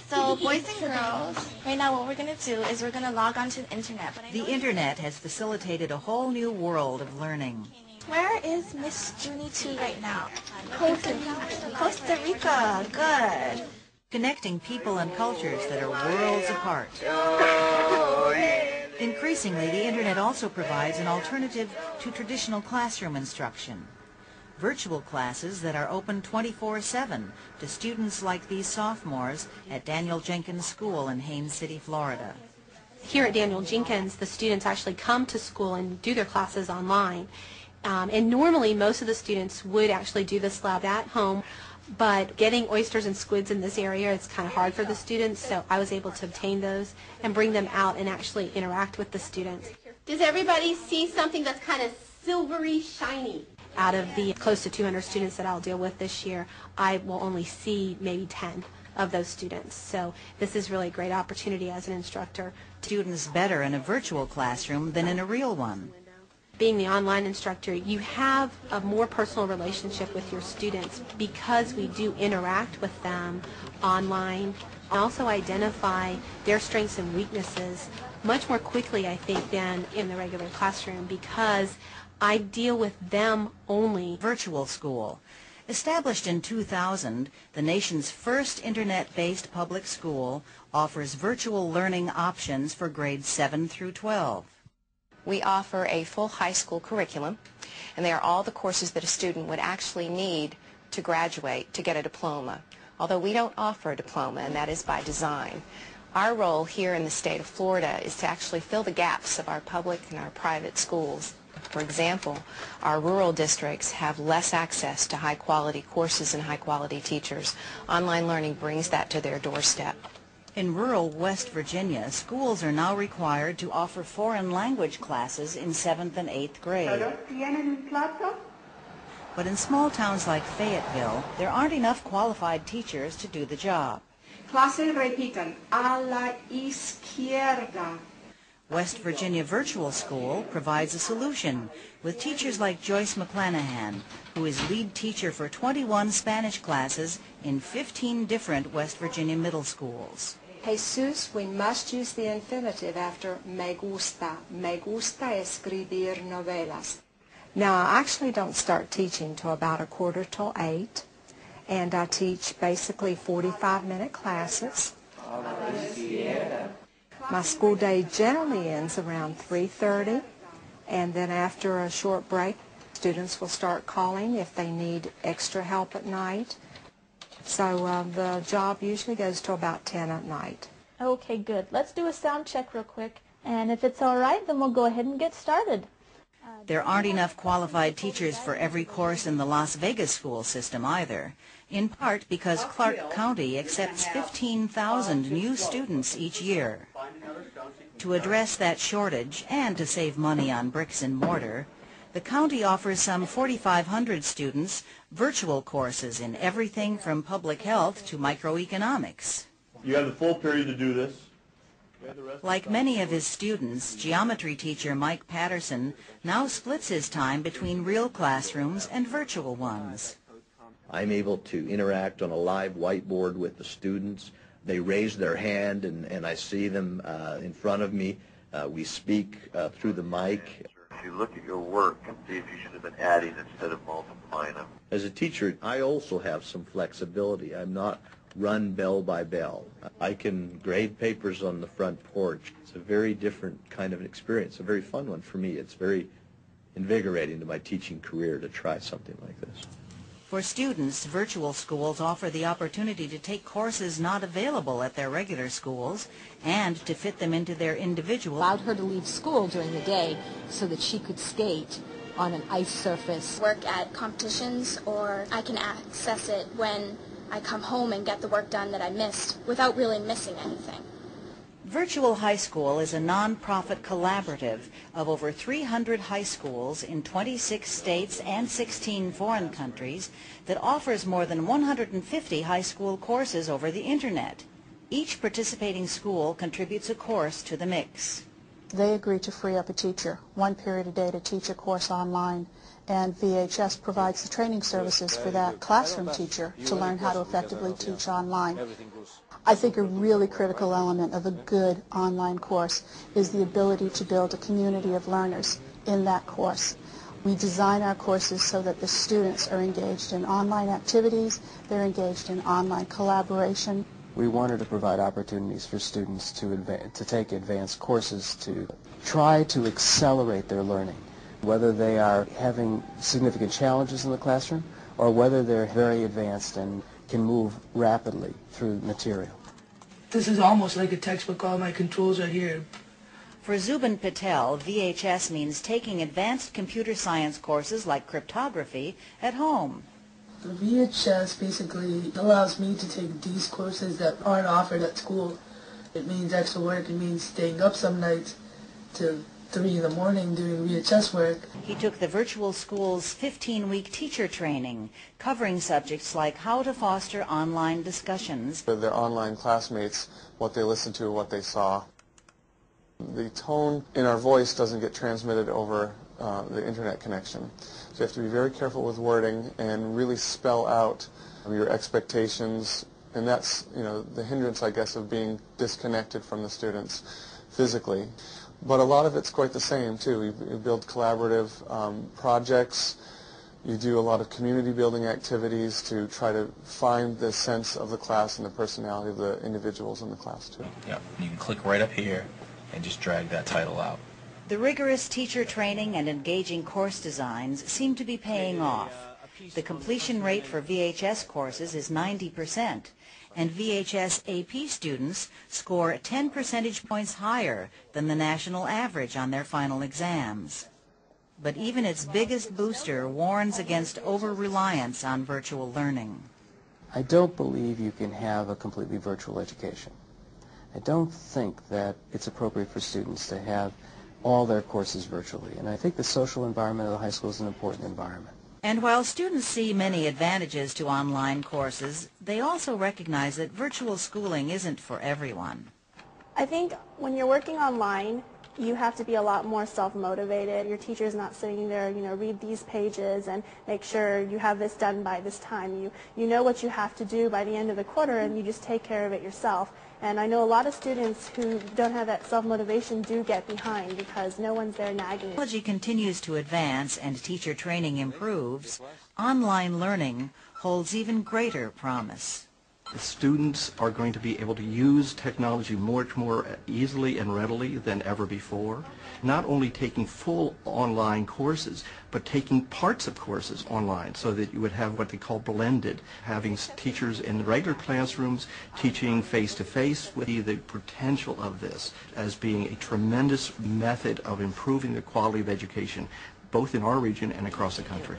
So boys and girls, right now what we're going to do is we're going to log onto the internet. The internet has facilitated a whole new world of learning. Where is Miss Junie 2 right now? Costa Rica, good. Connecting people and cultures that are worlds apart. Increasingly, the internet also provides an alternative to traditional classroom instruction. Virtual classes that are open 24/7 to students like these sophomores at Daniel Jenkins School in Haines City, Florida. Here at Daniel Jenkins, the students actually come to school and do their classes online. And normally, most of the students would actually do this lab at home, but getting oysters and squids in this area is kind of hard for the students, so I was able to obtain those and bring them out and actually interact with the students. Does everybody see something that's kind of silvery shiny? Out of the close to 200 students that I'll deal with this year, I will only see maybe 10 of those students. So this is really a great opportunity as an instructor. Students better in a virtual classroom than in a real one. Being the online instructor, you have a more personal relationship with your students because we do interact with them online and also identify their strengths and weaknesses much more quickly, I think, than in the regular classroom because I deal with them only. Virtual School. Established in 2000, the nation's first internet-based public school offers virtual learning options for grades 7 through 12. We offer a full high school curriculum, and they are all the courses that a student would actually need to graduate to get a diploma, although we don't offer a diploma, and that is by design. Our role here in the state of Florida is to actually fill the gaps of our public and our private schools. For example, our rural districts have less access to high-quality courses and high-quality teachers. Online learning brings that to their doorstep. In rural West Virginia, schools are now required to offer foreign language classes in 7th and 8th grade. But in small towns like Fayetteville, there aren't enough qualified teachers to do the job. Clases repitan, a la izquierda. West Virginia Virtual School provides a solution with teachers like Joyce McClanahan, who is lead teacher for 21 Spanish classes in 15 different West Virginia middle schools. Jesus, we must use the infinitive after me gusta. Me gusta escribir novelas. Now, I actually don't start teaching till about 7:45, and I teach basically 45-minute classes. My school day generally ends around 3:30, and then after a short break, students will start calling if they need extra help at night. So the job usually goes to about 10 at night. Okay, good. Let's do a sound check real quick, and if it's all right, then we'll go ahead and get started. There aren't enough qualified teachers for every course in the Las Vegas school system either, in part because Clark County accepts 15,000 new students each year. To address that shortage and to save money on bricks and mortar, the county offers some 4,500 students virtual courses in everything from public health to microeconomics. You have the full period to do this. Like many of his students, geometry teacher Mike Patterson now splits his time between real classrooms and virtual ones. I'm able to interact on a live whiteboard with the students. They raise their hand and I see them in front of me. We speak through the mic. If you look at your work and see if you should have been adding instead of multiplying them. As a teacher, I also have some flexibility. I'm not run bell by bell. I can grade papers on the front porch. It's a very different kind of an experience, a very fun one for me. It's very invigorating to my teaching career to try something like this. For students, virtual schools offer the opportunity to take courses not available at their regular schools and to fit them into their individual. Allowed her to leave school during the day so that she could skate on an ice surface. Work at competitions, or I can access it when I come home and get the work done that I missed without really missing anything. Virtual High School is a non-profit collaborative of over 300 high schools in 26 states and 16 foreign countries that offers more than 150 high school courses over the Internet. Each participating school contributes a course to the mix. They agree to free up a teacher, 1 period a day to teach a course online, and VHS provides the training services for that classroom teacher to learn how to effectively teach online. I think a really critical element of a good online course is the ability to build a community of learners in that course. We design our courses so that the students are engaged in online activities, they're engaged in online collaboration. We wanted to provide opportunities for students to take advanced courses to try to accelerate their learning, whether they are having significant challenges in the classroom or whether they're very advanced and can move rapidly through material. This is almost like a textbook. All my controls are here. For Zubin Patel, VHS means taking advanced computer science courses like cryptography at home. The VHS basically allows me to take these courses that aren't offered at school. It means extra work. It means staying up some nights till 3 in the morning doing VHS work. He took the virtual school's 15-week teacher training, covering subjects like how to foster online discussions. Their online classmates, what they listened to, what they saw. The tone in our voice doesn't get transmitted over the internet connection. So you have to be very careful with wording and really spell out your expectations, and that's, the hindrance, I guess, of being disconnected from the students physically. But a lot of it's quite the same, too. You build collaborative projects. You do a lot of community building activities to try to find the sense of the class and the personality of the individuals in the class, too. Yeah, you can click right up here and just drag that title out. The rigorous teacher training and engaging course designs seem to be paying off. The completion rate for VHS courses is 90%, and VHS AP students score 10 percentage points higher than the national average on their final exams. But even its biggest booster warns against over-reliance on virtual learning. I don't believe you can have a completely virtual education. I don't think that it's appropriate for students to have all their courses virtually, and I think the social environment of the high school is an important environment. And while students see many advantages to online courses, they also recognize that virtual schooling isn't for everyone. I think when you're working online, you have to be a lot more self-motivated. Your teacher's not sitting there, read these pages and make sure you have this done by this time. You know what you have to do by the end of the quarter, and you just take care of it yourself. And I know a lot of students who don't have that self-motivation do get behind because no one's there nagging. Technology continues to advance and teacher training improves. Online learning holds even greater promise. The students are going to be able to use technology much more easily and readily than ever before. Not only taking full online courses, but taking parts of courses online so that you would have what they call blended, having teachers in regular classrooms teaching face-to-face. With the potential of this as being a tremendous method of improving the quality of education, both in our region and across the country.